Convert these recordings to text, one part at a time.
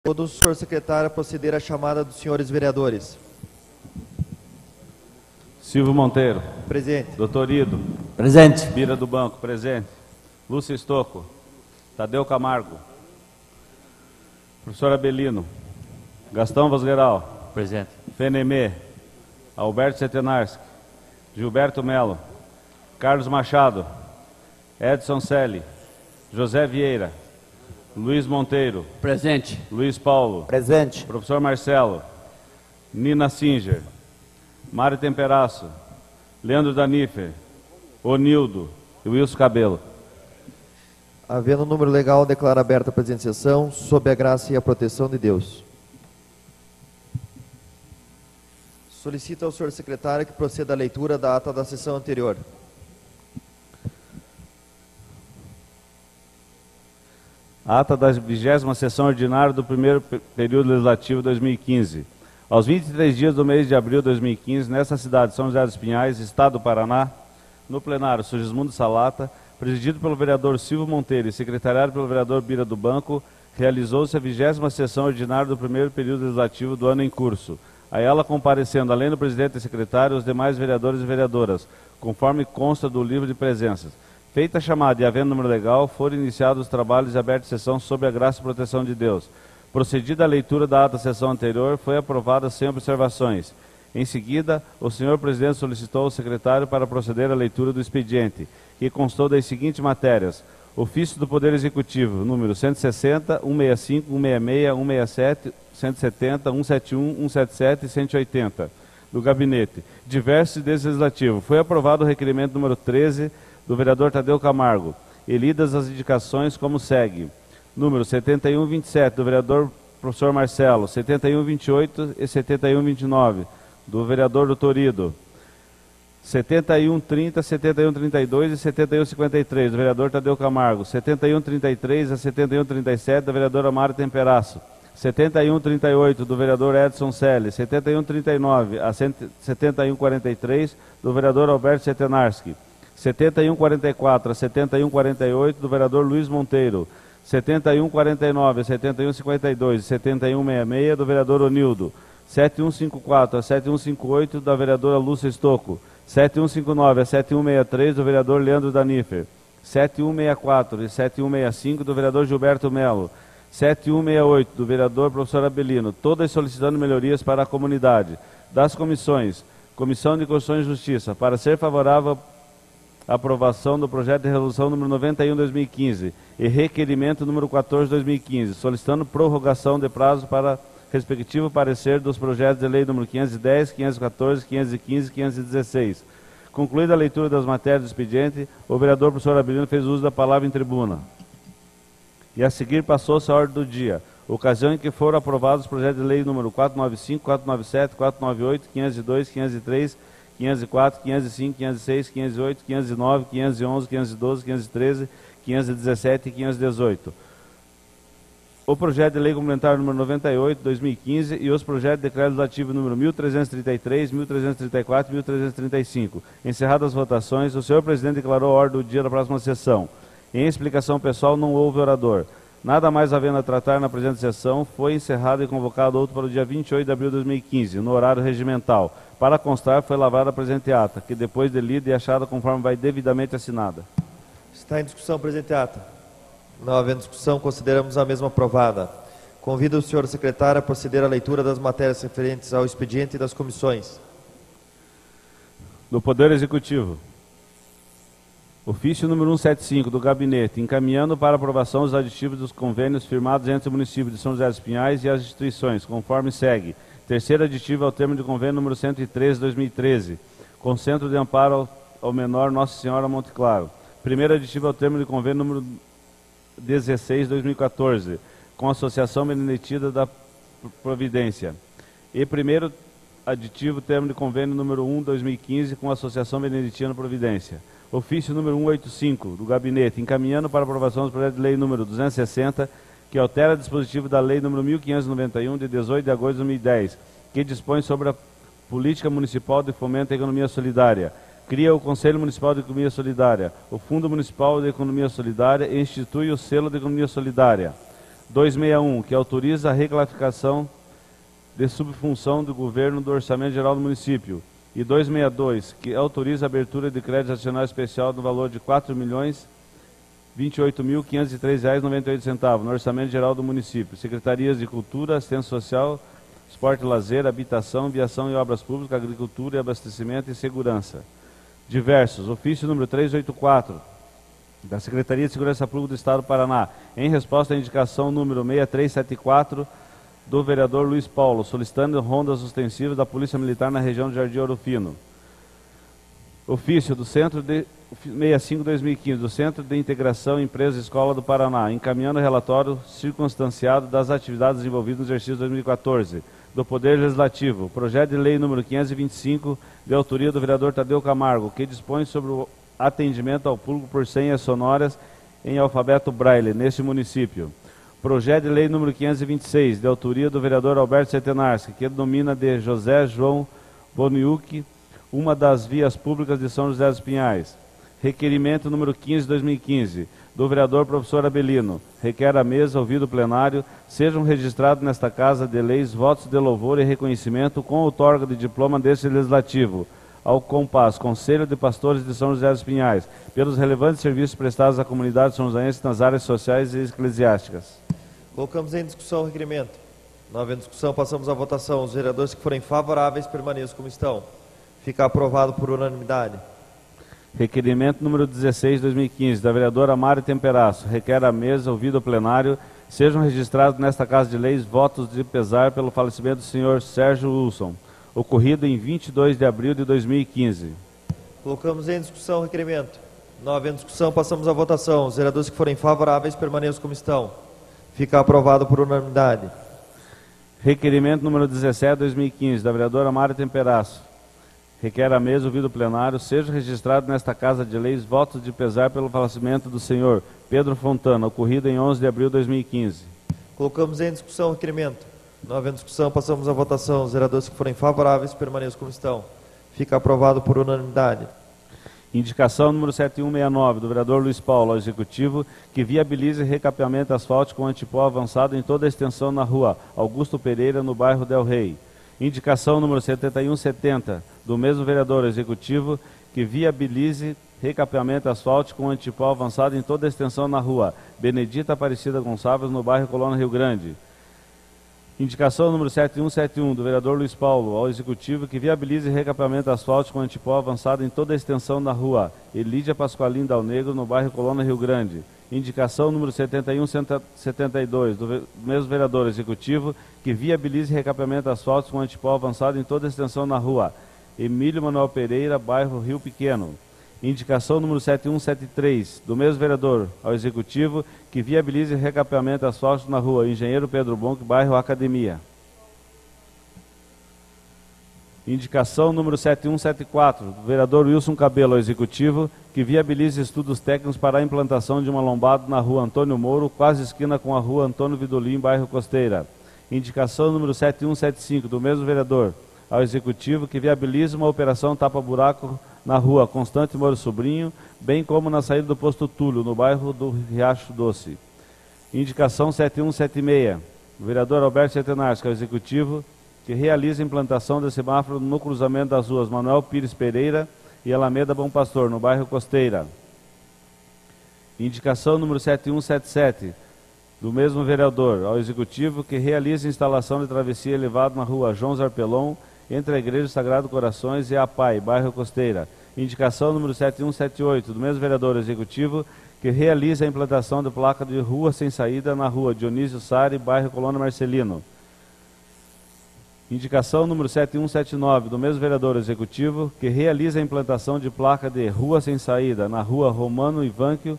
Todos, senhor secretário, proceder à chamada dos senhores vereadores. Silvio Monteiro. Presente. Doutor Ido. Presente. Bira do Banco. Presente. Lúcia Estocco. Tadeu Camargo. Professor Abelino. Gastão Vosgueral. Presente. Fenemê. Alberto Setenarski. Gilberto Melo. Carlos Machado. Edson Selle. José Vieira. Luiz Monteiro. Presente. Luiz Paulo. Presente. Professor Marcelo. Nina Singer. Mário Temperaço. Leandro Danifer. Onildo e Wilson Cabelo. Havendo número legal, declaro aberta a presente sessão, sob a graça e a proteção de Deus. Solicito ao senhor secretário que proceda à leitura da ata da sessão anterior. Ata da 20ª sessão ordinária do primeiro período legislativo 2015. Aos 23 dias do mês de abril de 2015, nesta cidade de São José dos Pinhais, Estado do Paraná, no plenário Sugismundo Salata, presidido pelo vereador Silvio Monteiro e secretariado pelo vereador Bira do Banco, realizou-se a 20ª sessão ordinária do primeiro período legislativo do ano em curso. A ela comparecendo, além do presidente e secretário, os demais vereadores e vereadoras, conforme consta do livro de presenças. Feita a chamada e havendo número legal, foram iniciados os trabalhos e aberta sessão sob a graça e proteção de Deus. Procedida a leitura da ata da sessão anterior, foi aprovada sem observações. Em seguida, o senhor presidente solicitou ao secretário para proceder à leitura do expediente, que constou das seguintes matérias: ofício do Poder Executivo, número 160, 165, 166, 167, 170, 171, 177 e 180, do Gabinete. Diversos e legislativo. Foi aprovado o requerimento número 13, do vereador Tadeu Camargo, e lidas as indicações como segue. Número 7127, do vereador professor Marcelo, 7128 e 7129, do vereador Doutor Ido, 7130, 7132 e 7153, do vereador Tadeu Camargo, 7133 a 7137, da vereadora Mário Temperaço, 7138, do vereador Edson Selle, 7139 a 7143, do vereador Alberto Setenarski, 7144 a 7148, do vereador Luiz Monteiro, 7149 a 7152 e 7166, do vereador Onildo, 7154 a 7158, da vereadora Lúcia Estocco, 7159 a 7163, do vereador Leandro Danifer, 7164 e 7165, do vereador Gilberto Melo, 7168, do vereador professor Abelino, todas solicitando melhorias para a comunidade. Das comissões, Comissão de Constituição e Justiça, para ser favorável à aprovação do projeto de resolução número 91/2015 e requerimento número 14/2015, solicitando prorrogação de prazo para respectivo parecer dos projetos de lei número 510, 514, 515 e 516. Concluída a leitura das matérias do expediente, o vereador professor Abelino fez uso da palavra em tribuna. E a seguir passou-se a ordem do dia, ocasião em que foram aprovados os projetos de lei número 495, 497, 498, 502, 503, 504, 505, 506, 508, 509, 511, 512, 513, 517 e 518. O projeto de lei complementar número 98, 2015 e os projetos de decreto legislativo número 1333, 1334 e 1335. Encerradas as votações, o senhor presidente declarou a ordem do dia da próxima sessão. Em explicação pessoal, não houve orador. Nada mais havendo a tratar na presente sessão, foi encerrado e convocado outro para o dia 28 de abril de 2015, no horário regimental. Para constar, foi lavrada a presente ata, que depois de lida e achada conforme vai devidamente assinada. Está em discussão a presente ata. Não havendo discussão, consideramos a mesma aprovada. Convido o senhor secretário a proceder à leitura das matérias referentes ao expediente e das comissões. Do Poder Executivo. Ofício número 175 do Gabinete, encaminhando para aprovação os aditivos dos convênios firmados entre o município de São José dos Pinhais e as instituições, conforme segue. Terceiro aditivo ao termo de convênio número 113/2013, com Centro de Amparo ao Menor Nossa Senhora Monte Claro. Primeiro aditivo ao termo de convênio número 16/2014, com a Associação Beneditida da Providência. E primeiro aditivo termo de convênio número 1/2015, com a Associação Beneditina Providência. Ofício número 185 do Gabinete, encaminhando para aprovação do projeto de lei número 260, que altera dispositivo da lei número 1591, de 18 de agosto de 2010, que dispõe sobre a política municipal de fomento à economia solidária, cria o Conselho Municipal de Economia Solidária, o Fundo Municipal de Economia Solidária e institui o Selo de Economia Solidária. 261, que autoriza a reclassificação de subfunção do governo do Orçamento Geral do Município. E 262, que autoriza a abertura de crédito adicional especial no valor de R$ 4.028.503,98 no Orçamento Geral do Município. Secretarias de Cultura, Assistência Social, Esporte e Lazer, Habitação, Viação e Obras Públicas, Agricultura e Abastecimento e Segurança. Diversos. Ofício número 384, da Secretaria de Segurança Pública do Estado do Paraná, em resposta à indicação número 6374, do vereador Luiz Paulo, solicitando rondas ostensivas da Polícia Militar na região de Jardim Ouro Fino. Ofício do Centro de 65-2015, do Centro de Integração Empresa Escola do Paraná, encaminhando o relatório circunstanciado das atividades envolvidas no exercício 2014 do Poder Legislativo. Projeto de Lei número 525, de autoria do vereador Tadeu Camargo, que dispõe sobre o atendimento ao público por senhas sonoras em alfabeto Braille neste município. Projeto de Lei número 526, de autoria do vereador Alberto Setenarski, que denomina de José João Boniuc uma das vias públicas de São José dos Pinhais. Requerimento número 15/2015, do vereador professor Abelino, requer a mesa, ouvido o plenário, sejam registrados nesta Casa de Leis votos de louvor e reconhecimento com outorga de diploma deste legislativo, ao compás Conselho de Pastores de São José dos Pinhais, pelos relevantes serviços prestados à comunidade são joséense nas áreas sociais e eclesiásticas. Colocamos em discussão o requerimento. Não havendo discussão, passamos à votação. Os vereadores que forem favoráveis permaneçam como estão. Fica aprovado por unanimidade. Requerimento número 16/2015, da vereadora Mari Temperasso, requer a mesa, ouvido o plenário, sejam registrados nesta Casa de Leis votos de pesar pelo falecimento do senhor Sérgio Wilson, ocorrido em 22 de abril de 2015. Colocamos em discussão o requerimento. Não havendo discussão, passamos à votação. Os vereadores que forem favoráveis permaneçam como estão. Fica aprovado por unanimidade. Requerimento número 17/2015, da vereadora Mari Temperasso, requer a mesa, ouvido o plenário, seja registrado nesta Casa de Leis votos de pesar pelo falecimento do senhor Pedro Fontana, ocorrido em 11 de abril de 2015. Colocamos em discussão o requerimento. Não havendo discussão, passamos à votação. Os vereadores que forem favoráveis permaneçam como estão. Fica aprovado por unanimidade. Indicação número 7169, do vereador Luiz Paulo, ao Executivo, que viabilize recapeamento asfáltico com antipó avançado em toda a extensão na rua Augusto Pereira, no bairro Del Rey. Indicação número 7170, do mesmo vereador ao Executivo, que viabilize recapeamento asfáltico com antipó avançado em toda a extensão na rua Benedita Aparecida Gonçalves, no bairro Colônia Rio Grande. Indicação número 7171, do vereador Luiz Paulo, ao Executivo, que viabilize recapeamento asfáltico com antipó avançado em toda a extensão da rua Elídia Pascoalim Dal Negro, no bairro Colônia Rio Grande. Indicação número 7172, do mesmo vereador Executivo, que viabilize recapeamento asfáltico com antipó avançado em toda a extensão na rua Emílio Manuel Pereira, bairro Rio Pequeno. Indicação número 7173, do mesmo vereador ao Executivo, que viabilize recapeamento asfáltico na rua Engenheiro Pedro Bonk, bairro Academia. Indicação número 7174, do vereador Wilson Cabelo ao Executivo, que viabilize estudos técnicos para a implantação de uma lombada na rua Antônio Mouro, quase esquina com a rua Antônio Vidolim, bairro Costeira. Indicação número 7175, do mesmo vereador ao Executivo, que viabilize uma operação tapa-buraco na rua Constante Moro Sobrinho, bem como na saída do posto Túlio, no bairro do Riacho Doce. Indicação 7176, do vereador Alberto Setenarski, ao Executivo, que realiza a implantação de semáforo no cruzamento das ruas Manuel Pires Pereira e Alameda Bom Pastor, no bairro Costeira. Indicação número 7177, do mesmo vereador ao Executivo, que realiza a instalação de travessia elevada na rua João Zarpelon, entre a Igreja Sagrado Corações e a PAI, bairro Costeira. Indicação número 7178, do mesmo vereador Executivo, que realiza a implantação de placa de rua sem saída na rua Dionísio Sari, bairro Colônia Marcelino. Indicação número 7179, do mesmo vereador Executivo, que realiza a implantação de placa de rua sem saída na rua Romano Ivanquio,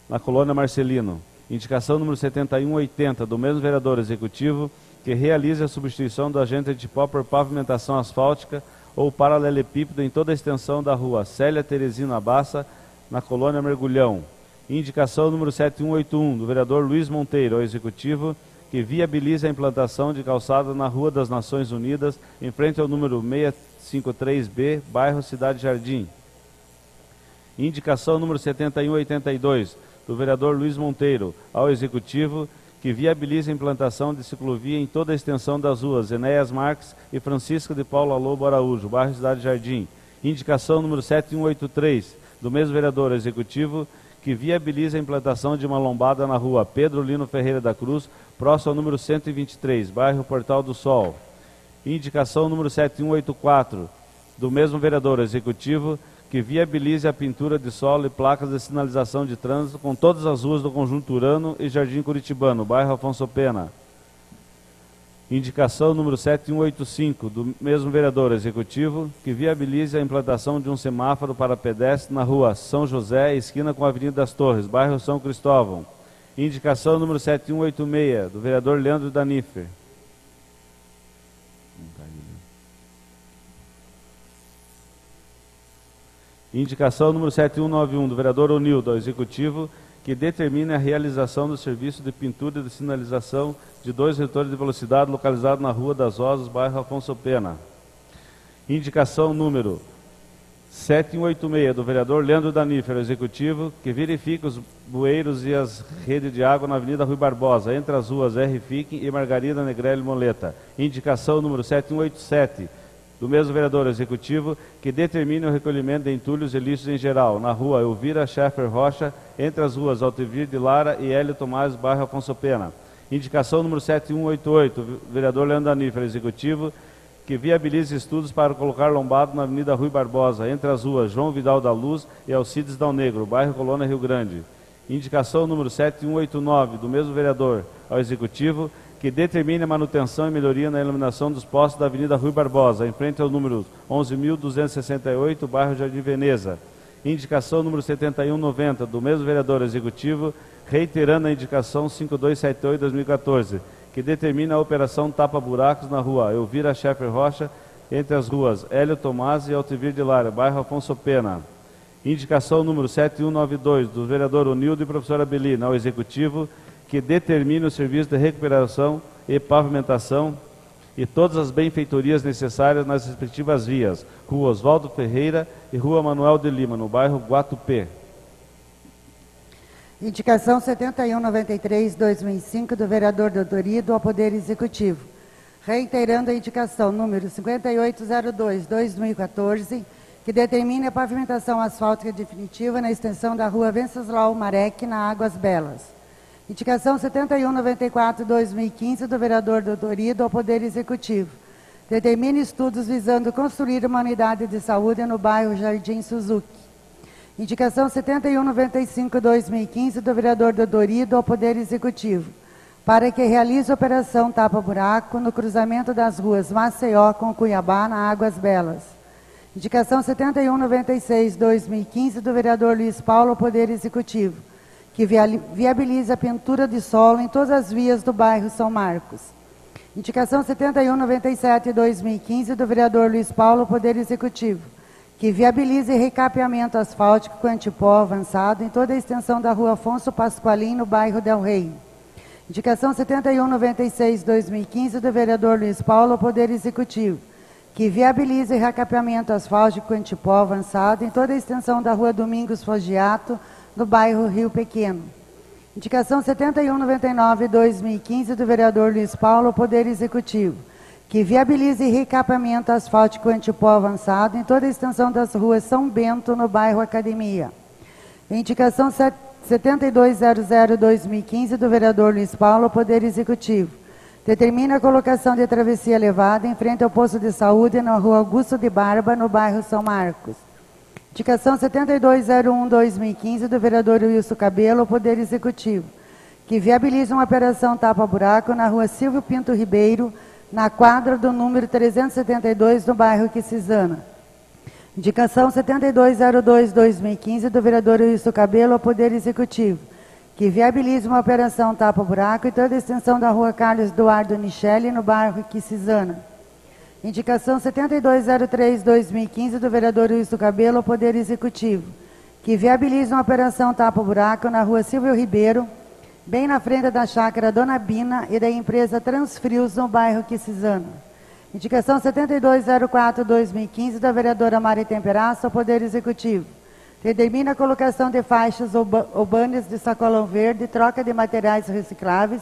na Colônia Marcelino. Indicação número 7180, do mesmo vereador Executivo, que realiza a substituição do agente de pó por pavimentação asfáltica ou paralelepípedo em toda a extensão da rua Célia Teresina Bassa, na Colônia Mergulhão. Indicação número 7181, do vereador Luiz Monteiro, ao Executivo, que viabiliza a implantação de calçada na Rua das Nações Unidas, em frente ao número 653B, bairro Cidade Jardim. Indicação número 7182, do vereador Luiz Monteiro, ao Executivo, que viabilize a implantação de ciclovia em toda a extensão das ruas Enéas Marques e Francisca de Paula Lobo Araújo, bairro Cidade Jardim. Indicação número 7183, do mesmo vereador executivo, que viabilize a implantação de uma lombada na rua Pedro Lino Ferreira da Cruz, próximo ao número 123, bairro Portal do Sol. Indicação número 7184, do mesmo vereador executivo, que viabilize a pintura de solo e placas de sinalização de trânsito com todas as ruas do Conjunto Urano e Jardim Curitibano, bairro Afonso Pena. Indicação número 7185, do mesmo vereador executivo, que viabilize a implantação de um semáforo para pedestres na rua São José, esquina com a Avenida das Torres, bairro São Cristóvão. Indicação número 7186, do vereador Leandro Danifer. Indicação número 7191, do vereador Onildo, ao Executivo, que determine a realização do serviço de pintura e de sinalização de 2 retores de velocidade localizados na Rua das Rosas, bairro Afonso Pena. Indicação número 7186, do vereador Leandro Danifer, ao Executivo, que verifique os bueiros e as redes de água na Avenida Rui Barbosa, entre as ruas R. Fique e Margarida Negrelli Moleta. Indicação número 7187, do mesmo vereador executivo, que determine o recolhimento de entulhos e lixos em geral, na rua Elvira Scheffer Rocha, entre as ruas Altivir de Lara e Hélio Tomás, bairro Afonso Pena. Indicação número 7188, vereador Leandro Danifer, executivo, que viabilize estudos para colocar lombado na Avenida Rui Barbosa, entre as ruas João Vidal da Luz e Alcides Dal Negro, bairro Colônia Rio Grande. Indicação número 7189, do mesmo vereador ao executivo, que determine a manutenção e melhoria na iluminação dos postes da Avenida Rui Barbosa, em frente ao número 11.268, bairro Jardim Veneza. Indicação número 7190, do mesmo vereador executivo, reiterando a indicação 5278-2014, que determina a operação tapa-buracos na rua Elvira Scheffer Rocha, entre as ruas Hélio Tomás e Altivir de Lara, bairro Afonso Pena. Indicação número 7192, do vereador Onildo e professora Belina, ao executivo, que determine o serviço de recuperação e pavimentação e todas as benfeitorias necessárias nas respectivas vias, Rua Oswaldo Ferreira e Rua Manuel de Lima, no bairro Guatupê. Indicação 7193/2005 do vereador Dodorido ao Poder Executivo, reiterando a indicação número 5802/2014, que determine a pavimentação asfáltica definitiva na extensão da Rua Venceslau Marek, na Águas Belas. Indicação 7194/2015 do vereador Dodorido ao Poder Executivo. Determine estudos visando construir uma unidade de saúde no bairro Jardim Suzuki. Indicação 7195/2015 do vereador Dodorido ao Poder Executivo, para que realize operação tapa-buraco no cruzamento das ruas Maceió com Cuiabá, na Águas Belas. Indicação 7196/2015 do vereador Luiz Paulo ao Poder Executivo, que viabiliza a pintura de solo em todas as vias do bairro São Marcos. Indicação 7197/2015 do vereador Luiz Paulo ao Poder Executivo, que viabilize recapeamento asfáltico com antipó avançado em toda a extensão da Rua Afonso Pasqualim, no bairro Del Rey. Indicação 7196/2015 do vereador Luiz Paulo ao Poder Executivo, que viabilize recapeamento asfáltico com antipó avançado em toda a extensão da Rua Domingos Foggiato, no bairro Rio Pequeno. Indicação 7199/2015 do vereador Luiz Paulo ao Poder Executivo, que viabilize recapeamento asfáltico antipó avançado em toda a extensão das ruas São Bento, no bairro Academia. Indicação 7200/2015 do vereador Luiz Paulo ao Poder Executivo, determina a colocação de travessia elevada em frente ao posto de saúde na Rua Augusto de Barba, no bairro São Marcos. Indicação 7201/2015 do vereador Wilson Cabelo ao Poder Executivo, que viabiliza uma operação tapa-buraco na Rua Silvio Pinto Ribeiro, na quadra do número 372, no bairro Quisizana. Indicação 7202/2015 do vereador Wilson Cabelo ao Poder Executivo, que viabiliza uma operação tapa-buraco em toda a extensão da Rua Carlos Eduardo Michele, no bairro Quisizana. Indicação 7203/2015 do vereador Wilson Cabelo ao Poder Executivo, que viabiliza uma operação tapa-buraco na Rua Silvio Ribeiro, bem na frente da chácara Dona Bina e da empresa Transfrios, no bairro Quisizana. Indicação 7204/2015 da vereadora Mari Temperaço ao Poder Executivo, determina a colocação de faixas ou banners de sacolão verde, troca de materiais recicláveis,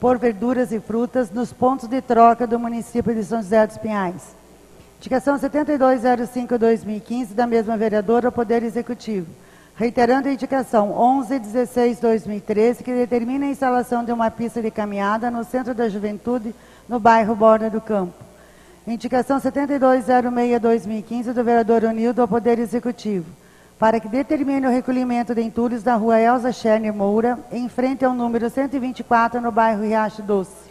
por verduras e frutas nos pontos de troca do município de São José dos Pinhais. Indicação 7205/2015 da mesma vereadora ao Poder Executivo, reiterando a indicação 1116/2013, que determina a instalação de uma pista de caminhada no Centro da Juventude, no bairro Borda do Campo. Indicação 7206/2015 do vereador Onildo ao Poder Executivo, para que determine o recolhimento de entulhos da rua Elza Scherner Moura, em frente ao número 124, no bairro Riacho Doce.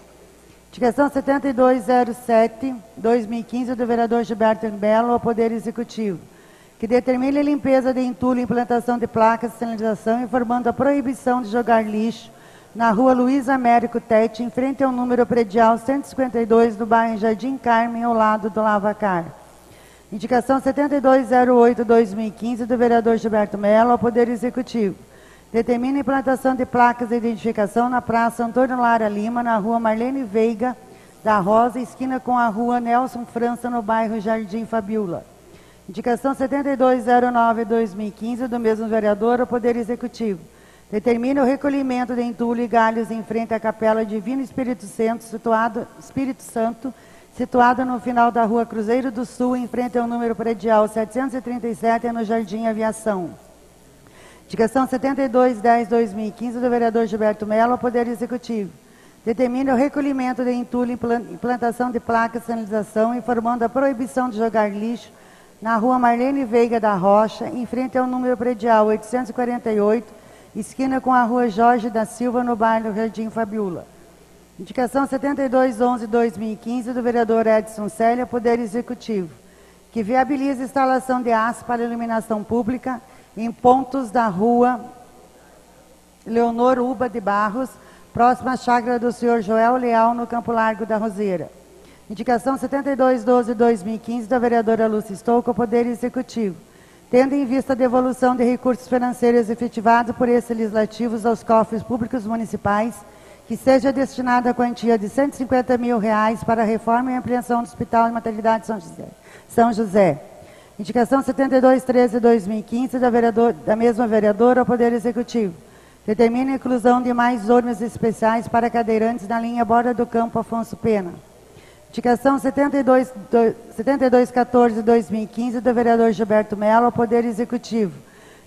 Indicação 7207/2015 do vereador Gilberto Belo ao Poder Executivo, que determine a limpeza de entulho e implantação de placas de sinalização, informando a proibição de jogar lixo na rua Luiz Américo Tete, em frente ao número predial 152, do bairro Jardim Carmen, ao lado do Lavacar. Indicação 7208/2015 do vereador Gilberto Mello ao Poder Executivo. Determina a implantação de placas de identificação na Praça Antônio Lara Lima, na rua Marlene Veiga da Rosa, esquina com a rua Nelson França, no bairro Jardim Fabiola. Indicação 7209/2015 do mesmo vereador ao Poder Executivo. Determina o recolhimento de entulho e galhos em frente à Capela Divino Espírito Santo, situado no final da rua Cruzeiro do Sul, em frente ao número predial 737, no Jardim Aviação. Indicação 7210/2015 do vereador Gilberto Mello ao Poder Executivo. Determina o recolhimento de entulho e implantação de placas de sinalização, informando a proibição de jogar lixo na rua Marlene Veiga da Rocha, em frente ao número predial 848, esquina com a rua Jorge da Silva, no bairro Jardim Fabiola. Indicação 7211/2015 do vereador Edson Célio ao Poder Executivo, que viabiliza a instalação de aço para iluminação pública em pontos da rua Leonor Uba de Barros, próxima à chácara do senhor Joel Leal, no Campo Largo da Roseira. Indicação 7212/2015 da vereadora Lúcia Stouco ao Poder Executivo, tendo em vista a devolução de recursos financeiros efetivados por esses legislativos aos cofres públicos municipais, que seja destinada a quantia de R$150 mil para a reforma e ampliação do Hospital e Maternidade São José. Indicação 7213/2015 da mesma vereadora ao Poder Executivo. Determina a inclusão de mais ônibus especiais para cadeirantes na linha Borda do Campo Afonso Pena. Indicação 7214/2015 do vereador Gilberto Mello ao Poder Executivo.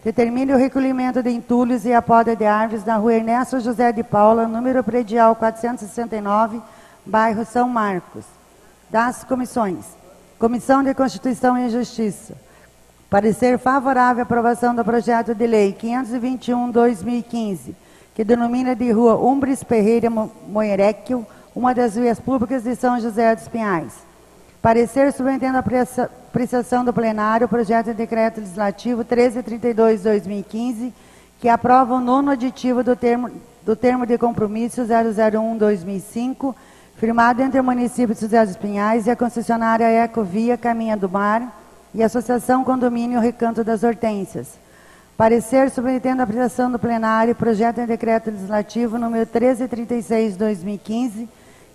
Determine o recolhimento de entulhos e a poda de árvores na rua Ernesto José de Paula, número predial 469, bairro São Marcos. Das comissões. Comissão de Constituição e Justiça. Parecer favorável à aprovação do projeto de lei 521/2015, que denomina de rua Umbres Ferreira Moerequio, uma das vias públicas de São José dos Pinhais. Parecer submetendo a apreciação do plenário o projeto de decreto legislativo 1332/2015, que aprova o nono aditivo do termo de compromisso 001/2005, firmado entre o município de São José dos Pinhais e a concessionária Ecovia Caminha do Mar e a Associação Condomínio Recanto das Hortênsias. Parecer submetendo a apreciação do plenário o projeto de decreto legislativo número 1336/2015,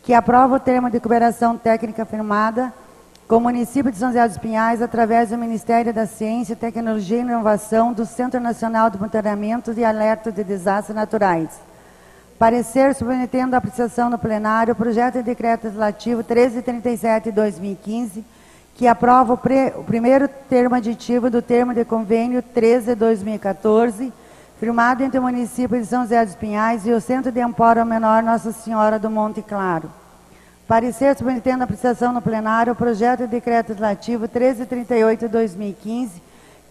que aprova o termo de cooperação técnica firmada com o município de São José dos Pinhais através do Ministério da Ciência, Tecnologia e Inovação do Centro Nacional de Monitoramento e Alerta de Desastres Naturais. Parecer submetendo a apreciação no plenário o projeto de decreto legislativo 1337/2015, que aprova o primeiro termo aditivo do termo de convênio 13/2014, firmado entre o município de São José dos Pinhais e o Centro de Amparo ao Menor Nossa Senhora do Monte Claro. Parecer submetendo a apreciação no plenário o projeto de decreto legislativo 1338/2015,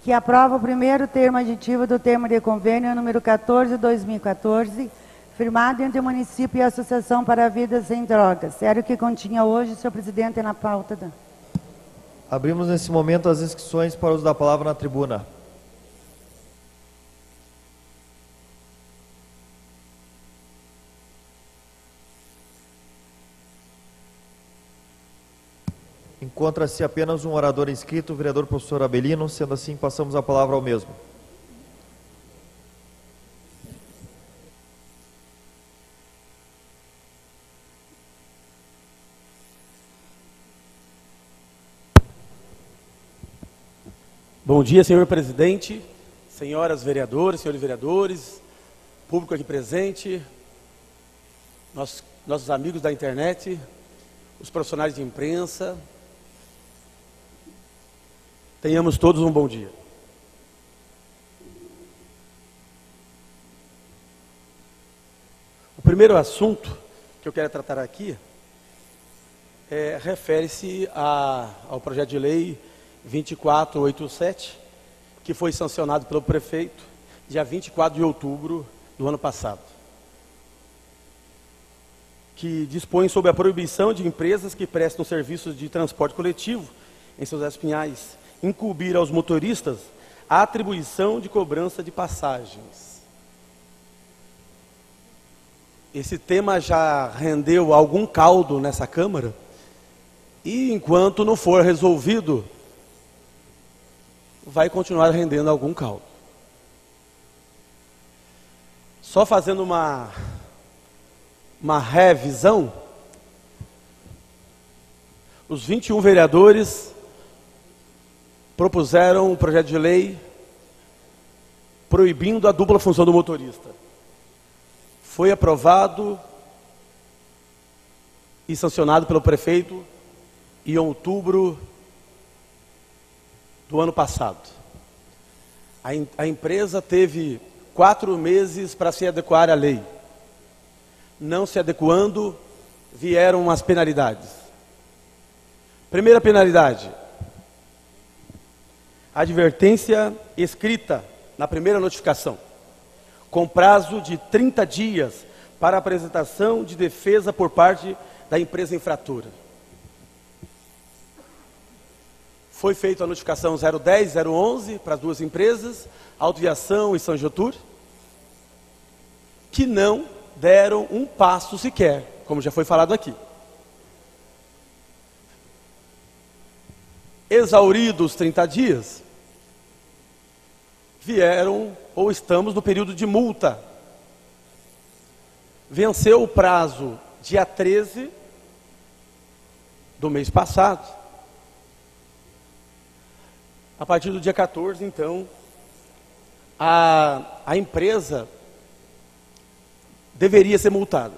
que aprova o primeiro termo aditivo do termo de convênio número 14/2014, firmado entre o município e a Associação para a Vida Sem Drogas. Era o que continha hoje, senhor presidente, na pauta da... Abrimos nesse momento as inscrições para o uso da palavra na tribuna. Encontra-se apenas um orador inscrito, o vereador professor Abelino. Sendo assim, passamos a palavra ao mesmo. Bom dia, senhor presidente, senhoras vereadoras, senhores vereadores, público aqui presente. Nós nossos amigos da internet, os profissionais de imprensa. Tenhamos todos um bom dia. O primeiro assunto que eu quero tratar aqui refere-se ao projeto de lei 2487, que foi sancionado pelo prefeito dia 24 de outubro do ano passado, que dispõe sobre a proibição de empresas que prestam serviços de transporte coletivo em seus espinhais incumbir aos motoristas a atribuição de cobrança de passagens. Esse tema já rendeu algum caldo nessa Câmara, e enquanto não for resolvido, vai continuar rendendo algum caldo. Só fazendo uma revisão, os 21 vereadores propuseram um projeto de lei proibindo a dupla função do motorista. Foi aprovado e sancionado pelo prefeito em outubro do ano passado. A empresa teve 4 meses para se adequar à lei. Não se adequando, vieram as penalidades. Primeira penalidade: advertência escrita na primeira notificação, com prazo de 30 dias para apresentação de defesa por parte da empresa infratora. Foi feita a notificação 010 e 011 para as duas empresas, Autoviação e Sanjotur, que não deram um passo sequer, como já foi falado aqui. Exauridos 30 dias, vieram, ou estamos no período de multa. Venceu o prazo dia 13 do mês passado. A partir do dia 14, então, a empresa deveria ser multada.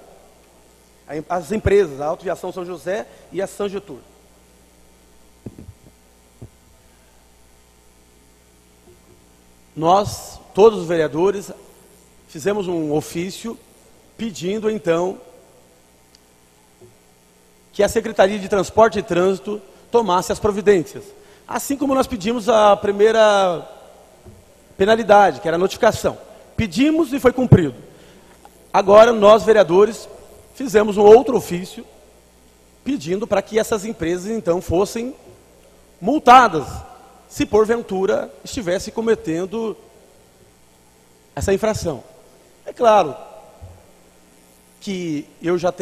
As empresas, a Autoviação São José e a Sanjotur. Nós, todos os vereadores, fizemos um ofício pedindo, então, que a Secretaria de Transporte e Trânsito tomasse as providências. Assim como nós pedimos a primeira penalidade, que era a notificação. Pedimos e foi cumprido. Agora, nós, vereadores, fizemos um outro ofício pedindo para que essas empresas, então, fossem multadas, se porventura estivesse cometendo essa infração. É claro que eu já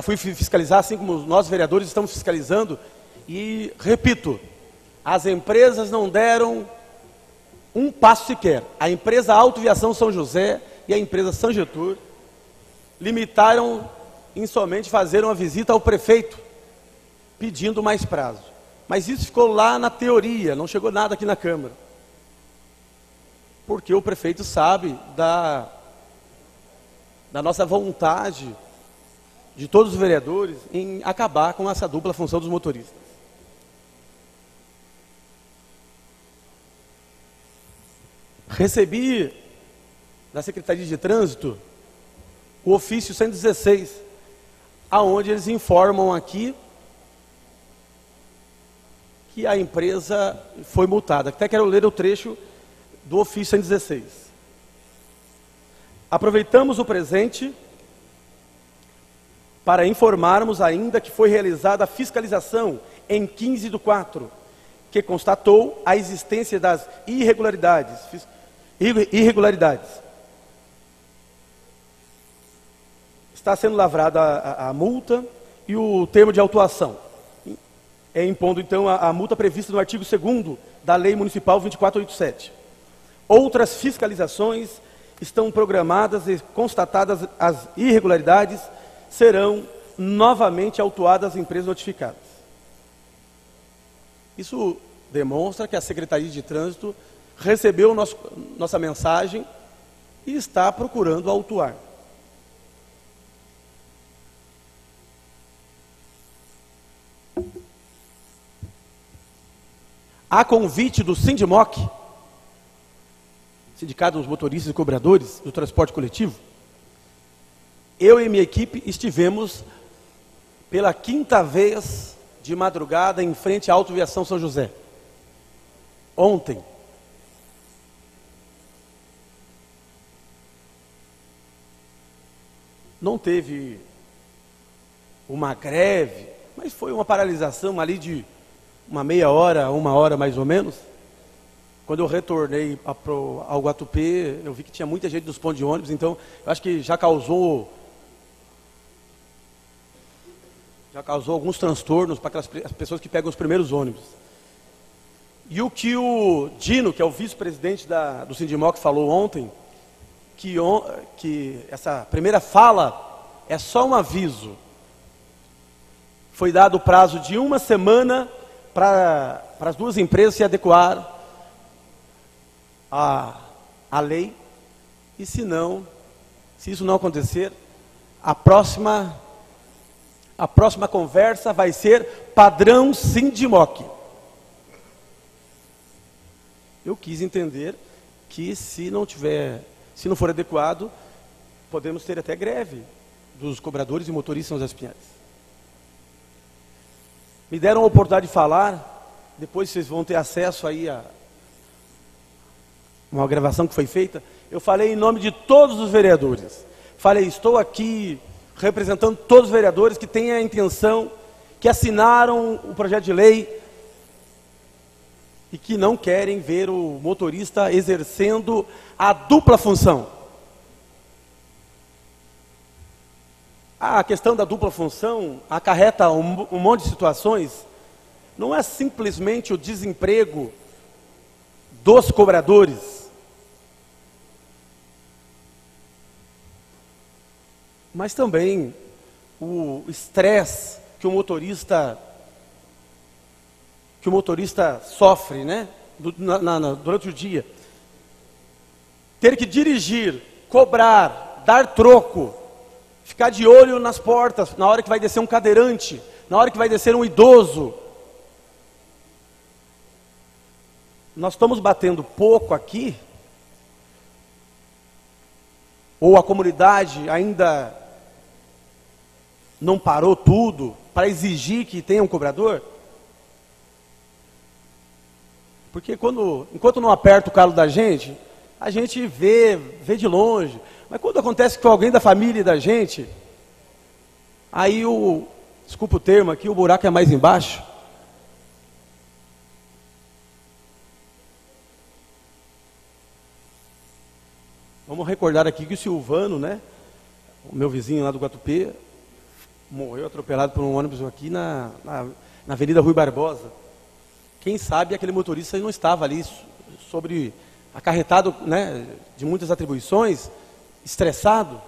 fui fiscalizar, assim como nós vereadores estamos fiscalizando, e repito, as empresas não deram um passo sequer. A empresa Autoviação São José e a empresa Sanjotur limitaram em somente fazer uma visita ao prefeito, pedindo mais prazo. Mas isso ficou lá na teoria, não chegou nada aqui na Câmara. Porque o prefeito sabe da nossa vontade, de todos os vereadores, em acabar com essa dupla função dos motoristas. Recebi da Secretaria de Trânsito o ofício 116, aonde eles informam aqui que a empresa foi multada. Até quero ler o trecho do ofício 116. Aproveitamos o presente para informarmos ainda que foi realizada a fiscalização em 15/4, que constatou a existência das irregularidades. Está sendo lavrada a multa e o termo de autuação, impondo então a multa prevista no artigo 2º da Lei Municipal 2487. Outras fiscalizações estão programadas e constatadas as irregularidades, serão novamente autuadas as empresas notificadas. Isso demonstra que a Secretaria de Trânsito recebeu nossa mensagem e está procurando autuar. a convite do Sindimoc, Sindicato dos Motoristas e Cobradores do Transporte Coletivo, eu e minha equipe estivemos pela 5ª vez de madrugada em frente à Autoviação São José. Ontem. Não teve uma greve, mas foi uma paralisação ali de uma meia hora, 1 hora mais ou menos. Quando eu retornei ao Guatupê, eu vi que tinha muita gente nos pontos de ônibus, então eu acho que já causou alguns transtornos para as pessoas que pegam os primeiros ônibus. E o que o Dino, que é o vice-presidente do Sindimoc, falou ontem, que essa primeira fala é só um aviso. Foi dado o prazo de 1 semana para as duas empresas se adequar à lei, e se isso não acontecer, a próxima conversa vai ser padrão Sindimoc. Eu quis entender que se não for adequado, podemos ter até greve dos cobradores e motoristas nos Espinhais. Me deram a oportunidade de falar, depois vocês vão ter acesso aí a uma gravação que foi feita. Eu falei em nome de todos os vereadores. Falei, estou aqui representando todos os vereadores que têm a intenção, que assinaram o projeto de lei e que não querem ver o motorista exercendo a dupla função. A questão da dupla função acarreta um monte de situações. Não é simplesmente o desemprego dos cobradores, mas também o estresse que o motorista sofre, né? Durante o dia. Ter que dirigir, cobrar, dar troco, ficar de olho nas portas, na hora que vai descer um cadeirante, na hora que vai descer um idoso. Nós estamos batendo pouco aqui, ou a comunidade ainda não parou tudo para exigir que tenha um cobrador? Porque enquanto não aperta o calo da gente, a gente vê de longe. Mas quando acontece com alguém da família da gente, aí desculpa o termo aqui, o buraco é mais embaixo. Vamos recordar aqui que o Silvano, né, o meu vizinho lá do Guatupê, morreu atropelado por um ônibus aqui na Avenida Rui Barbosa. Quem sabe aquele motorista não estava ali acarretado, né, de muitas atribuições, estressado.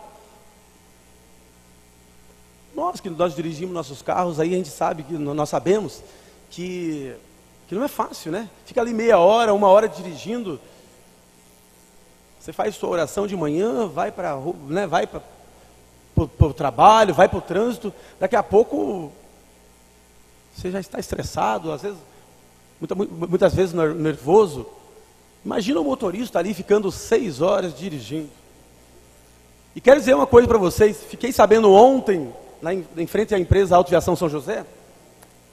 Nós dirigimos nossos carros, aí a gente sabe, nós sabemos que não é fácil, né? Fica ali meia hora, 1 hora dirigindo. Você faz sua oração de manhã, vai para o trabalho, vai para o trânsito, daqui a pouco você já está estressado, às vezes, muitas vezes nervoso. Imagina o motorista ali ficando 6 horas dirigindo. E quero dizer uma coisa para vocês, fiquei sabendo ontem, em frente à empresa Autoviação São José,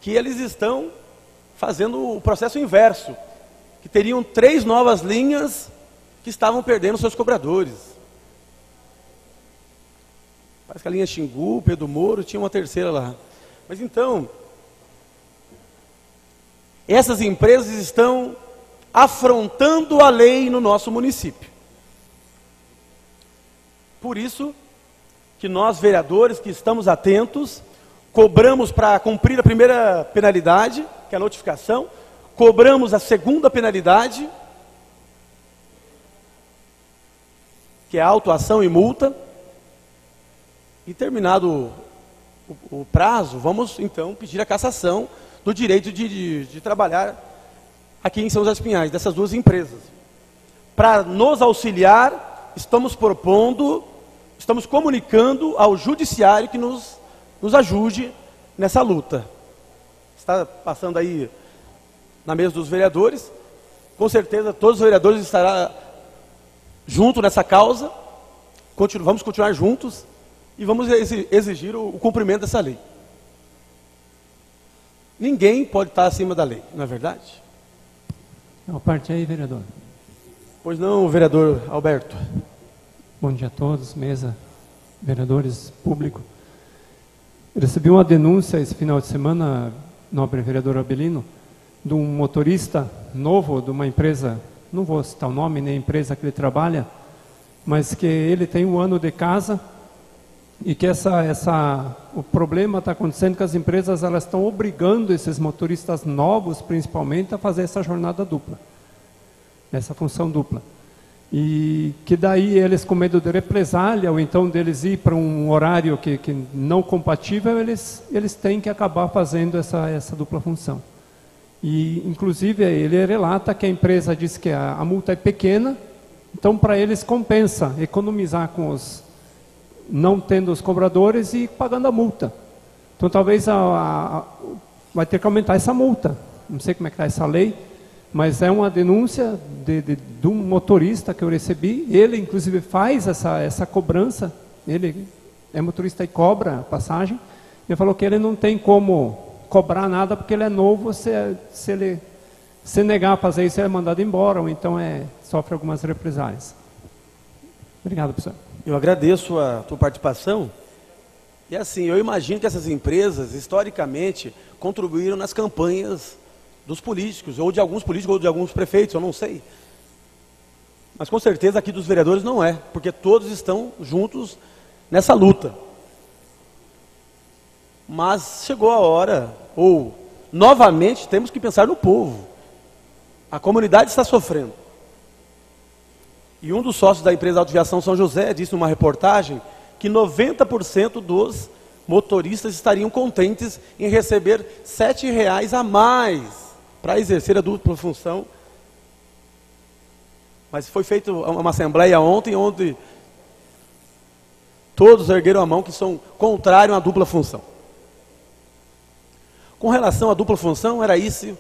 que eles estão fazendo o processo inverso, que teriam 3 novas linhas que estavam perdendo seus cobradores. Parece que a linha Xingu, Pedro Moro, tinha uma terceira lá. Mas então, essas empresas estão afrontando a lei no nosso município. Por isso que nós, vereadores, que estamos atentos, cobramos para cumprir a primeira penalidade, que é a notificação, cobramos a segunda penalidade, que é a autuação e multa, e terminado o prazo, vamos então pedir a cassação do direito de trabalhar aqui em São José dos Pinhais, dessas duas empresas. Para nos auxiliar, estamos comunicando ao judiciário que nos ajude nessa luta. Está passando aí na mesa dos vereadores. Com certeza todos os vereadores estarão juntos nessa causa. Vamos continuar juntos e vamos exigir o cumprimento dessa lei. Ninguém pode estar acima da lei, não é verdade? Uma parte aí, vereador. Pois não, vereador Alberto. Bom dia a todos, mesa, vereadores, público. Eu recebi uma denúncia esse final de semana, nobre vereador Abelino, de um motorista novo de uma empresa, não vou citar o nome nem a empresa que ele trabalha, mas que ele tem 1 ano de casa e que o problema está acontecendo que as empresas elas estão obrigando esses motoristas novos, principalmente, a fazer essa jornada dupla, essa função dupla. E que daí eles, com medo de represália, ou então deles ir para um horário que não compatível, eles têm que acabar fazendo essa dupla função. E, inclusive, ele relata que a empresa diz que a multa é pequena, então para eles compensa economizar com não tendo os cobradores e pagando a multa. Então talvez vai ter que aumentar essa multa. Não sei como é que está essa lei, mas é uma denúncia de um motorista que eu recebi. Ele inclusive faz essa cobrança, ele é motorista e cobra a passagem. Ele falou que ele não tem como cobrar nada porque ele é novo, se ele se negar a fazer isso, ele é mandado embora, ou então sofre algumas represálias. Obrigado, professor. Eu agradeço a tua participação. E assim, eu imagino que essas empresas, historicamente, contribuíram nas campanhas dos políticos, ou de alguns políticos, ou de alguns prefeitos, eu não sei. Mas com certeza aqui dos vereadores não é, porque todos estão juntos nessa luta. Mas chegou a hora, ou novamente temos que pensar no povo. A comunidade está sofrendo. E um dos sócios da empresa Autoviação São José disse numa reportagem que 90% dos motoristas estariam contentes em receber R$ 7,00 a mais para exercer a dupla função. Mas foi feita uma assembleia ontem, onde todos ergueram a mão que são contrários à dupla função. Com relação à dupla função, era isso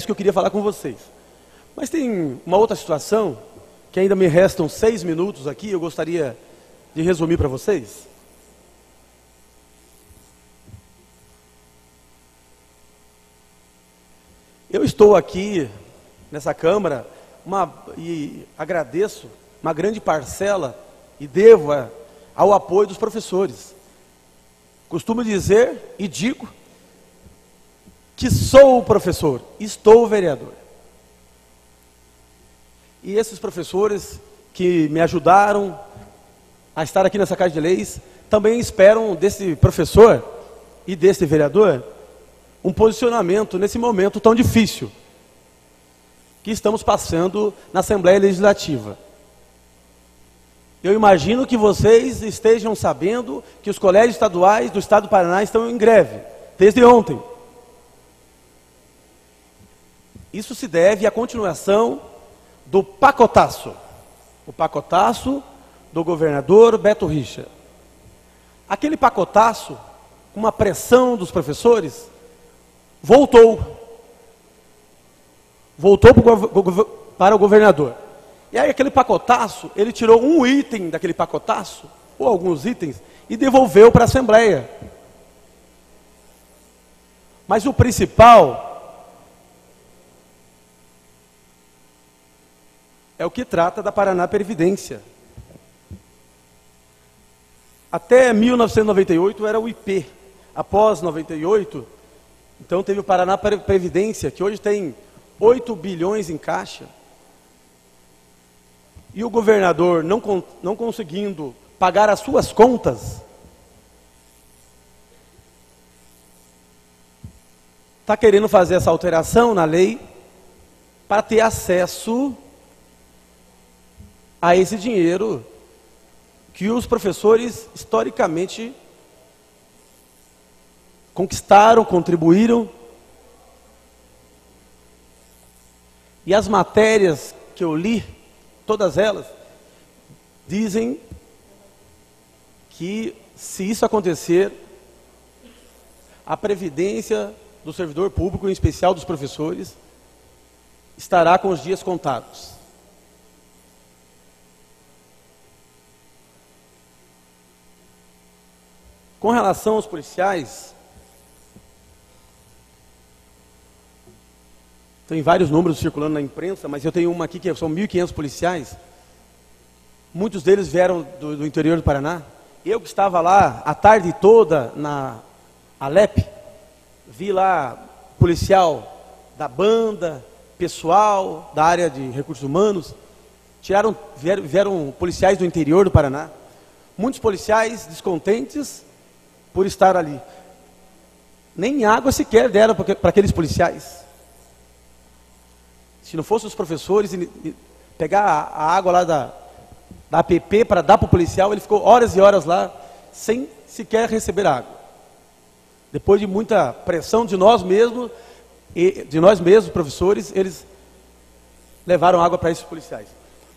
que eu queria falar com vocês. Mas tem uma outra situação, que ainda me restam 6 minutos aqui, eu gostaria de resumir para vocês. Eu estou aqui, nessa Câmara, e agradeço uma grande parcela, e devo ao apoio dos professores. Costumo dizer, e digo, que sou professor, estou vereador. E esses professores que me ajudaram a estar aqui nessa Casa de Leis, também esperam desse professor e desse vereador um posicionamento nesse momento tão difícil que estamos passando na Assembleia Legislativa. Eu imagino que vocês estejam sabendo que os colégios estaduais do Estado do Paraná estão em greve, desde ontem. Isso se deve à continuação do pacotaço, o pacotaço do governador Beto Richa. Aquele pacotaço, com uma pressão dos professores, voltou para o governador. E aí aquele pacotaço, ele tirou um item daquele pacotaço, ou alguns itens, e devolveu para a Assembleia. Mas o principal é o que trata da Paraná Previdência. Até 1998 era o IP. Após 98, então teve o Paraná Previdência, que hoje tem 8 bilhões em caixa. E o governador não conseguindo pagar as suas contas, está querendo fazer essa alteração na lei para ter acesso a esse dinheiro que os professores historicamente conquistaram, contribuíram. E as matérias que eu li, todas elas, dizem que se isso acontecer, a previdência do servidor público, em especial dos professores, estará com os dias contados. Com relação aos policiais, tem vários números circulando na imprensa, mas eu tenho uma aqui que são 1.500 policiais. Muitos deles vieram do interior do Paraná. Eu que estava lá a tarde toda na Alep, vi lá policial da banda, pessoal da área de recursos humanos, vieram policiais do interior do Paraná. Muitos policiais descontentes por estar ali. Nem água sequer deram para aqueles policiais. Se não fossem os professores pegar a água lá da APP para dar para o policial, ele ficou horas e horas lá, sem sequer receber água. Depois de muita pressão de nós mesmos, professores, eles levaram água para esses policiais.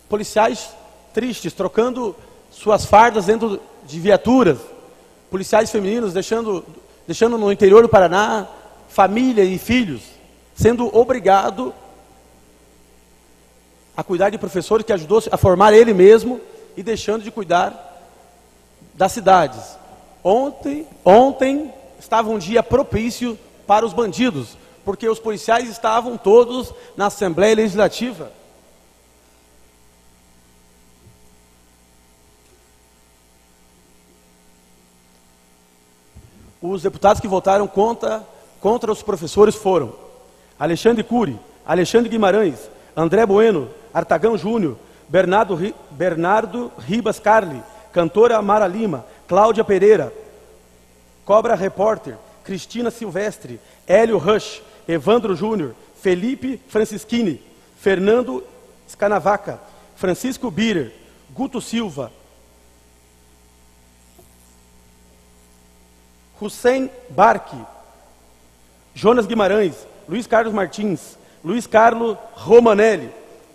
Policiais tristes, trocando suas fardas dentro de viaturas. Policiais femininos deixando no interior do Paraná família e filhos, sendo obrigado a cuidar de professores que ajudou a formar ele mesmo e deixando de cuidar das cidades. Ontem estava um dia propício para os bandidos, porque os policiais estavam todos na Assembleia Legislativa. Os deputados que votaram contra os professores foram Alexandre Cury, Alexandre Guimarães, André Bueno, Artagão Júnior, Bernardo Ribas Carli, cantora Mara Lima, Cláudia Pereira, Cobra Repórter, Cristina Silvestre, Hélio Rush, Evandro Júnior, Felipe Francischini, Fernando Scanavaca, Francisco Birer, Guto Silva, Hussein Barque, Jonas Guimarães, Luiz Carlos Martins, Luiz Carlos Romanelli,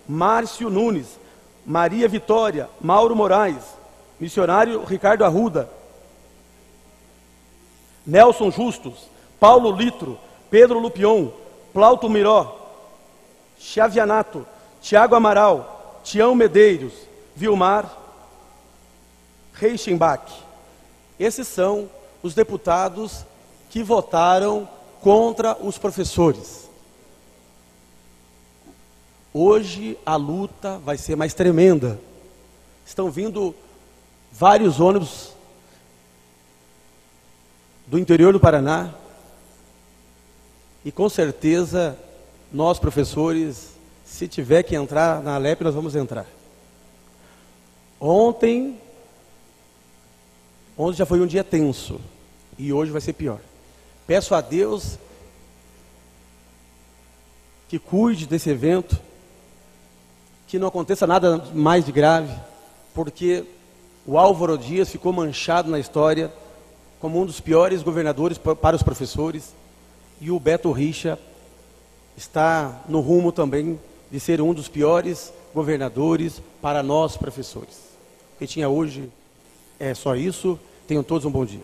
Márcio Nunes, Maria Vitória, Mauro Moraes, missionário Ricardo Arruda, Nelson Justus, Paulo Litro, Pedro Lupion, Plauto Miró, Xavianato, Tiago Amaral, Tião Medeiros, Vilmar Reichenbach. Esses são os deputados que votaram contra os professores. Hoje a luta vai ser mais tremenda. Estão vindo vários ônibus do interior do Paraná e com certeza nós professores, se tiver que entrar na Alep, nós vamos entrar. Ontem já foi um dia tenso e hoje vai ser pior. Peço a Deus que cuide desse evento, que não aconteça nada mais de grave, porque o Álvaro Dias ficou manchado na história como um dos piores governadores para os professores, e o Beto Richa está no rumo também de ser um dos piores governadores para nós professores. O que tinha hoje é só isso. Tenham todos um bom dia.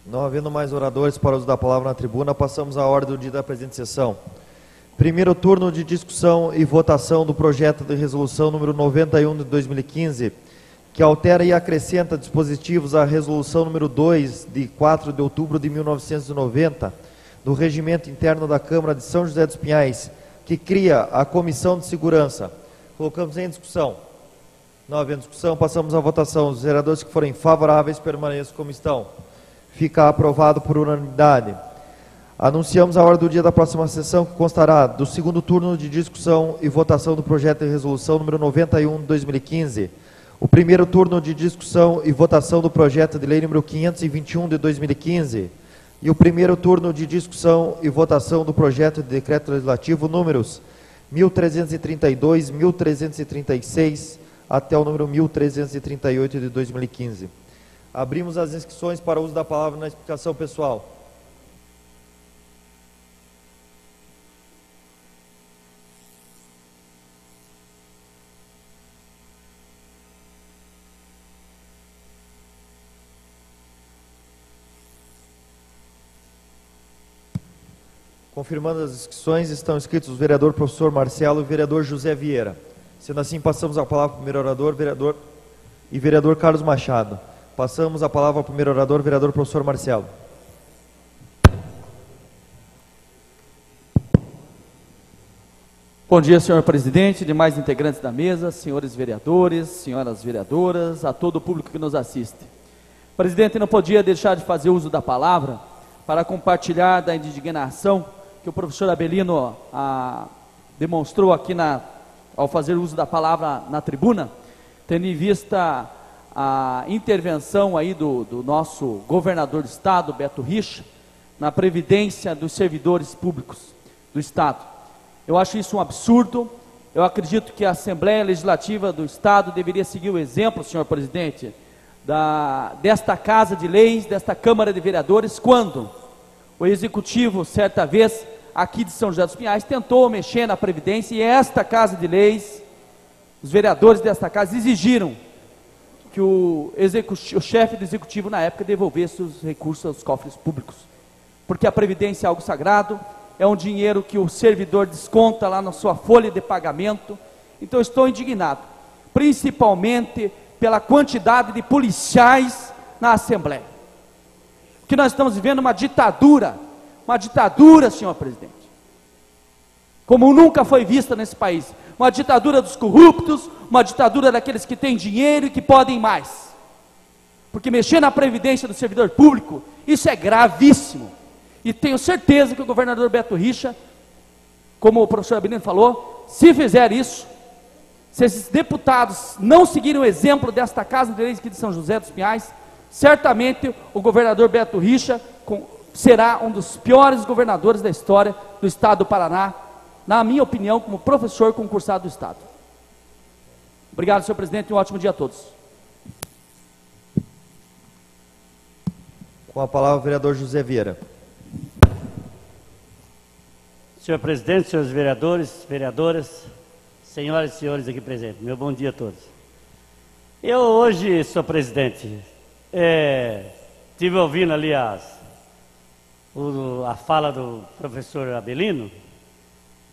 Não havendo mais oradores para o uso da palavra na tribuna, passamos à ordem do dia da presente sessão. Primeiro turno de discussão e votação do projeto de resolução número 91 de 2015, que altera e acrescenta dispositivos à resolução número 2 de 4 de outubro de 1990, do Regimento Interno da Câmara de São José dos Pinhais, que cria a Comissão de Segurança. Colocamos em discussão. Não havendo discussão, passamos à votação. Os vereadores que forem favoráveis permaneçam como estão. Fica aprovado por unanimidade. Anunciamos a hora do dia da próxima sessão, que constará do segundo turno de discussão e votação do projeto de resolução número 91 de 2015, o primeiro turno de discussão e votação do projeto de lei número 521 de 2015 e o primeiro turno de discussão e votação do projeto de decreto legislativo números 1332, 1336 até o número 1338 de 2015. Abrimos as inscrições para o uso da palavra na explicação pessoal. Confirmando as inscrições, estão inscritos o vereador professor Marcelo e o vereador José Vieira. Sendo assim, passamos a palavra ao primeiro orador, vereador Carlos Machado. Passamos a palavra ao primeiro orador, vereador professor Marcelo. Bom dia, senhor presidente, demais integrantes da mesa, senhores vereadores, senhoras vereadoras, a todo o público que nos assiste. Presidente, não podia deixar de fazer uso da palavra para compartilhar da indignação que o professor Abelino demonstrou aqui ao fazer uso da palavra na tribuna, tendo em vista a intervenção aí do nosso governador do estado, Beto Richa, na previdência dos servidores públicos do estado. Eu acho isso um absurdo. Eu acredito que a Assembleia Legislativa do Estado deveria seguir o exemplo, senhor presidente, desta Casa de Leis, desta Câmara de Vereadores, quando o Executivo, certa vez, aqui de São José dos Pinhais, tentou mexer na Previdência, e esta Casa de Leis, os vereadores desta Casa exigiram que o chefe do Executivo, na época, devolvesse os recursos aos cofres públicos, porque a Previdência é algo sagrado, é um dinheiro que o servidor desconta lá na sua folha de pagamento. Então eu estou indignado, principalmente pela quantidade de policiais na Assembleia, porque nós estamos vivendo uma ditadura, senhor presidente, como nunca foi vista nesse país, uma ditadura dos corruptos, uma ditadura daqueles que têm dinheiro e que podem mais, porque mexer na previdência do servidor público, isso é gravíssimo. E tenho certeza que o governador Beto Richa, como o professor Abelino falou, se fizer isso, se esses deputados não seguirem o exemplo desta Casa de Leis aqui de São José dos Pinhais, certamente o governador Beto Richa será um dos piores governadores da história do estado do Paraná, na minha opinião, como professor concursado do estado. Obrigado, senhor presidente, e um ótimo dia a todos. Com a palavra o vereador José Vieira. Senhor presidente, senhores vereadores, vereadoras, senhoras e senhores aqui presentes, meu bom dia a todos. Eu hoje, senhor presidente, estive ouvindo ali a fala do professor Abelino,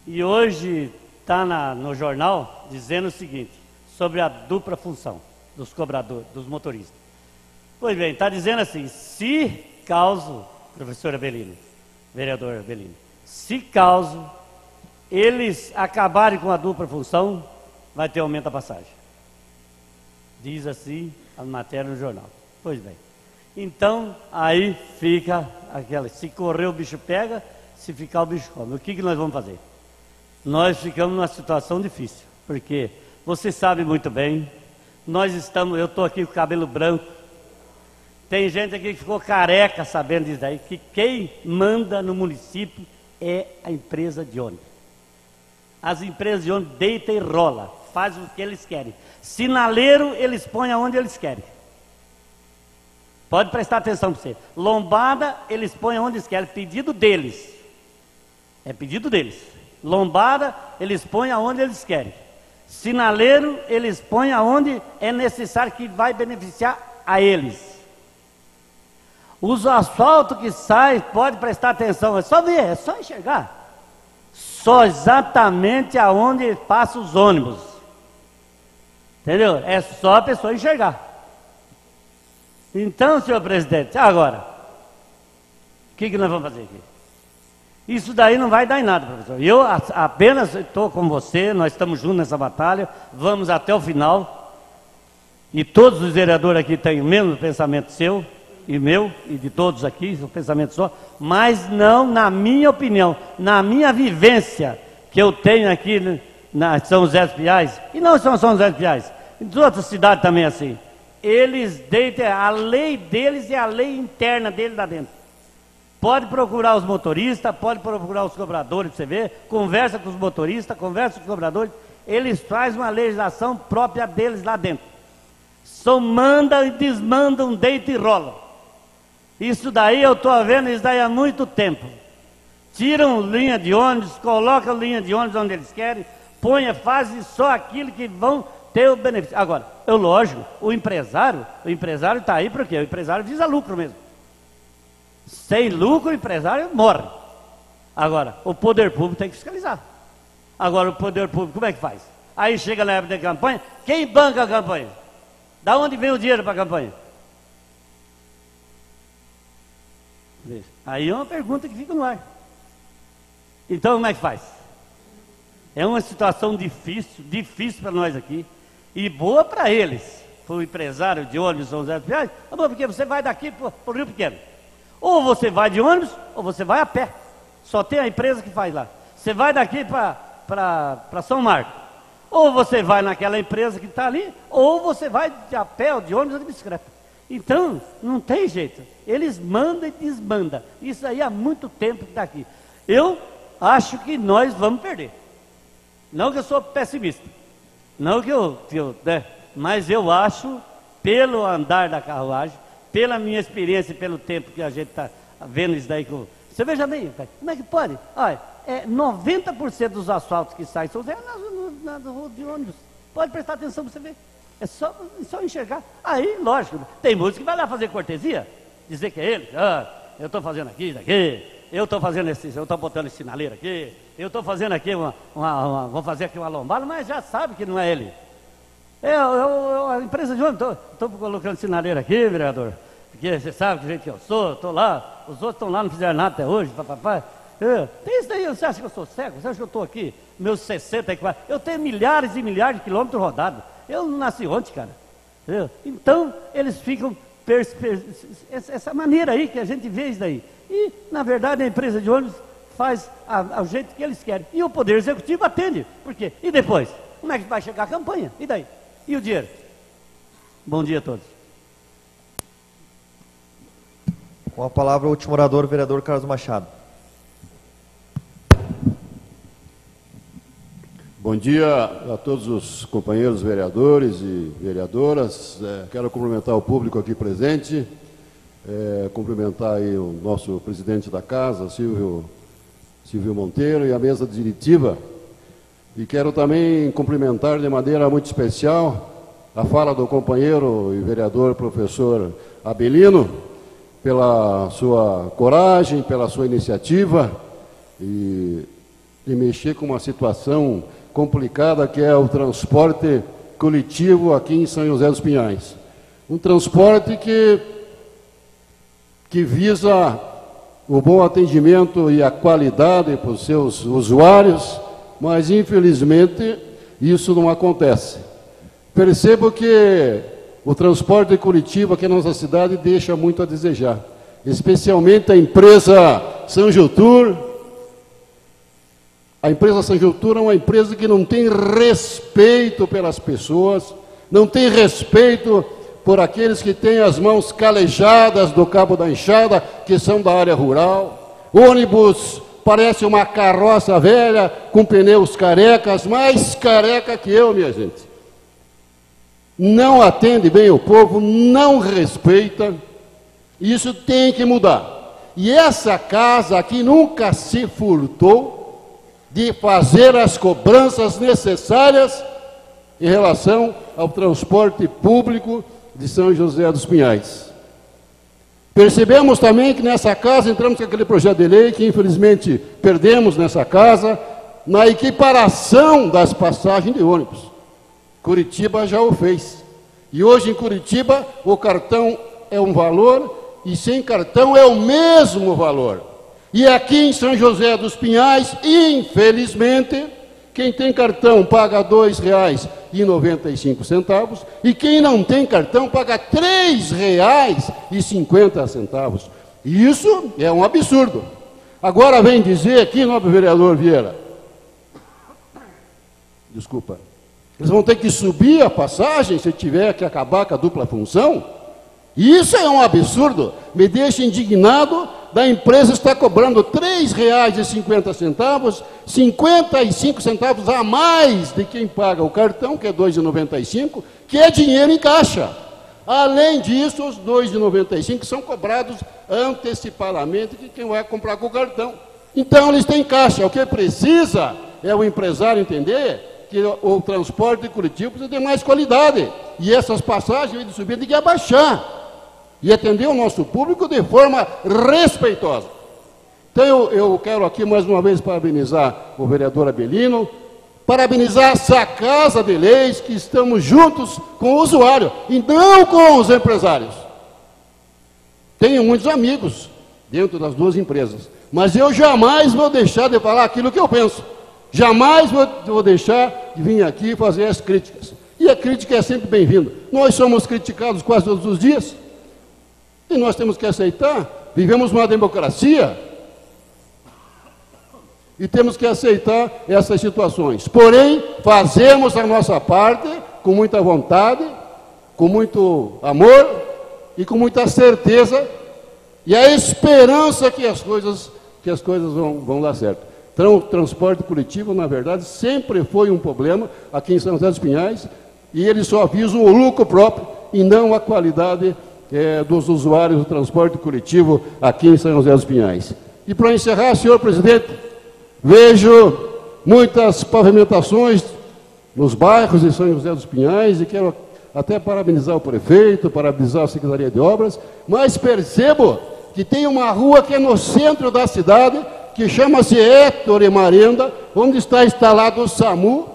e hoje está no jornal dizendo o seguinte, sobre a dupla função dos cobradores, dos motoristas. Pois bem, está dizendo assim, se caso, professor Abelino, vereador Abelino, se caso eles acabarem com a dupla função, vai ter aumento da passagem. Diz assim a matéria no jornal. Pois bem, então aí fica aquela, se correr o bicho pega, se ficar o bicho come. O que nós vamos fazer? Nós ficamos numa situação difícil, porque você sabe muito bem, eu estou aqui com o cabelo branco, tem gente aqui que ficou careca sabendo disso daí, que quem manda no município é a empresa de ônibus. As empresas de ônibus deitam e rolam, fazem o que eles querem. Sinaleiro, eles põem aonde eles querem. Pode prestar atenção para você. Lombada, eles põem aonde eles querem, pedido deles. É pedido deles. Lombada, eles põem aonde eles querem. Sinaleiro, eles põem aonde é necessário, que vai beneficiar a eles. Os asfaltos que saem, pode prestar atenção, é só ver, é só enxergar. Só exatamente aonde passam os ônibus. Entendeu? É só a pessoa enxergar. Então, senhor presidente, agora, o que nós vamos fazer aqui? Isso daí não vai dar em nada, professor. Eu apenas estou com você, nós estamos juntos nessa batalha, vamos até o final. E todos os vereadores aqui têm o mesmo pensamento seu, e meu, e de todos aqui, o pensamento só, mas não, na minha opinião, na minha vivência que eu tenho aqui na São José dos Pinhais, e não só São José dos Pinhais, em outras cidades também assim, eles deitam, a lei deles é a lei interna deles lá dentro. Pode procurar os motoristas, pode procurar os cobradores, você vê, conversa com os motoristas, conversa com os cobradores, eles fazem uma legislação própria deles lá dentro. Só mandam e desmandam, deitam e rolam. Isso daí eu estou vendo isso daí há muito tempo. Tiram linha de ônibus, colocam linha de ônibus onde eles querem, põem, fazem só aquilo que vão ter o benefício. Agora, lógico, o empresário está aí porque o empresário visa lucro mesmo. Sem lucro, o empresário morre. Agora, o poder público tem que fiscalizar. Agora, o poder público, como é que faz? Aí chega na época de campanha, quem banca a campanha? Da onde vem o dinheiro para a campanha? Aí é uma pergunta que fica no ar. Então, como é que faz? É uma situação difícil para nós aqui, e boa para eles, para o empresário de ônibus São José dos Pinhais, porque você vai daqui para o Rio Pequeno. Ou você vai de ônibus, ou você vai a pé. Só tem a empresa que faz lá. Você vai daqui para São Marcos. Ou você vai naquela empresa que está ali, ou você vai de a pé, ou de ônibus, ou de bicicleta. Então, não tem jeito. Eles mandam e desmandam. Isso aí há muito tempo que está aqui. Eu acho que nós vamos perder. Não que eu sou pessimista. Não que eu né? Mas eu acho, pelo andar da carruagem, pela minha experiência e pelo tempo que a gente está vendo isso daí. Você veja bem, como é que pode? Olha, 90% dos asfaltos que saem são na rua de ônibus. Pode prestar atenção para você ver. É só enxergar. Aí, lógico, tem músico que vai lá fazer cortesia, dizer que é ele. Eu estou fazendo aqui, daqui, eu estou fazendo eu estou botando esse sinaleiro aqui, eu estou fazendo aqui vou fazer aqui uma lombada, mas já sabe que não é ele. A empresa de ônibus, estou colocando sinaleiro aqui, vereador, porque você sabe que jeito que eu sou, estou lá, os outros estão lá, não fizeram nada até hoje, papapá. Tem isso daí, você acha que eu sou cego? Você acha que eu estou aqui, meus 64, eu tenho milhares e milhares de quilômetros rodados, eu não nasci ontem, cara. Entendeu? Então, eles ficam, essa maneira aí que a gente vê isso daí. E, na verdade, a empresa de ônibus faz ao jeito que eles querem. E o Poder Executivo atende. Por quê? E depois? Como é que vai chegar a campanha? E daí? E o dinheiro? Bom dia a todos. Com a palavra, o último orador, o vereador Carlos Machado. Bom dia a todos os companheiros vereadores e vereadoras. Quero cumprimentar o público aqui presente, cumprimentar aí o nosso presidente da casa, Silvio Monteiro, e a mesa diretiva. E quero também cumprimentar de maneira muito especial a fala do companheiro e vereador professor Abelino, pela sua coragem, pela sua iniciativa e mexer com uma situação complicada que é o transporte coletivo aqui em São José dos Pinhais. Um transporte que visa o bom atendimento e a qualidade para os seus usuários, mas infelizmente isso não acontece. Percebo que o transporte coletivo aqui na nossa cidade deixa muito a desejar, especialmente a empresa Sanjotur. A empresa Sanjotur é uma empresa que não tem respeito pelas pessoas, não tem respeito por aqueles que têm as mãos calejadas do cabo da enxada, que são da área rural. Ônibus parece uma carroça velha com pneus carecas, mais careca que eu, minha gente. Não atende bem o povo, não respeita. Isso tem que mudar. E essa casa aqui nunca se furtou de fazer as cobranças necessárias em relação ao transporte público de São José dos Pinhais. Percebemos também que nessa casa, entramos com aquele projeto de lei que infelizmente perdemos nessa casa, na equiparação das passagens de ônibus. Curitiba já o fez. E hoje em Curitiba o cartão é um valor e sem cartão é o mesmo valor. E aqui em São José dos Pinhais, infelizmente, quem tem cartão paga R$ 2,95 e quem não tem cartão paga R$ 3,50. Isso é um absurdo. Agora vem dizer aqui, nobre vereador Vieira, desculpa, eles vão ter que subir a passagem se tiver que acabar com a dupla função? Isso é um absurdo. Me deixa indignado da empresa estar cobrando R$ 3,50, 55 centavos a mais de quem paga o cartão, que é R$ 2,95, que é dinheiro em caixa. Além disso, os R$ 2,95 são cobrados antecipadamente de quem vai comprar com o cartão. Então, eles têm caixa. O que precisa é o empresário entender que o transporte coletivo precisa ter mais qualidade. E essas passagens de subida tem que abaixar. E atender o nosso público de forma respeitosa. Então eu quero aqui mais uma vez parabenizar o vereador Abelino, parabenizar essa Casa de Leis, que estamos juntos com o usuário e não com os empresários. Tenho muitos amigos dentro das duas empresas, mas eu jamais vou deixar de falar aquilo que eu penso. Jamais vou deixar de vir aqui fazer as críticas. E a crítica é sempre bem-vinda. Nós somos criticados quase todos os dias. E nós temos que aceitar. Vivemos uma democracia. E temos que aceitar essas situações. Porém, fazemos a nossa parte com muita vontade, com muito amor e com muita certeza e a esperança que as coisas vão dar certo. Então, o transporte coletivo, na verdade, sempre foi um problema aqui em São José dos Pinhais, e eles só visam o lucro próprio e não a qualidade dos usuários do transporte coletivo aqui em São José dos Pinhais. E para encerrar, senhor presidente, vejo muitas pavimentações nos bairros de São José dos Pinhais e quero até parabenizar o prefeito, parabenizar a Secretaria de Obras, mas percebo que tem uma rua que é no centro da cidade, que chama-se Héctor e Marenda, onde está instalado o SAMU,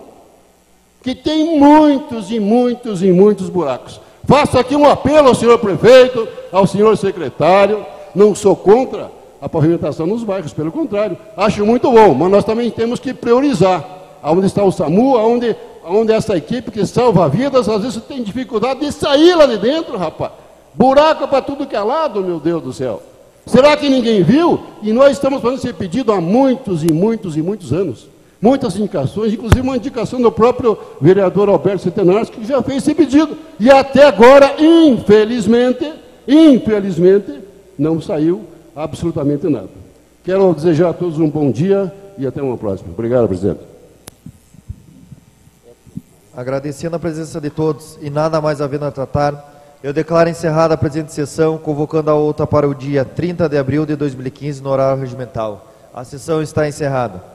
que tem muitos e muitos e muitos buracos. Faço aqui um apelo ao senhor prefeito, ao senhor secretário, não sou contra a pavimentação nos bairros, pelo contrário, acho muito bom, mas nós também temos que priorizar aonde está o SAMU, aonde essa equipe que salva vidas, às vezes tem dificuldade de sair lá de dentro, rapaz. Buraco para tudo que é lado, meu Deus do céu. Será que ninguém viu? E nós estamos fazendo esse pedido há muitos e muitos e muitos anos. Muitas indicações, inclusive uma indicação do próprio vereador Alberto Centenários, que já fez esse pedido. E até agora, infelizmente, não saiu absolutamente nada. Quero desejar a todos um bom dia e até uma próxima. Obrigado, presidente. Agradecendo a presença de todos e nada mais havendo a tratar, eu declaro encerrada a presente sessão, convocando a outra para o dia 30 de abril de 2015, no horário regimental. A sessão está encerrada.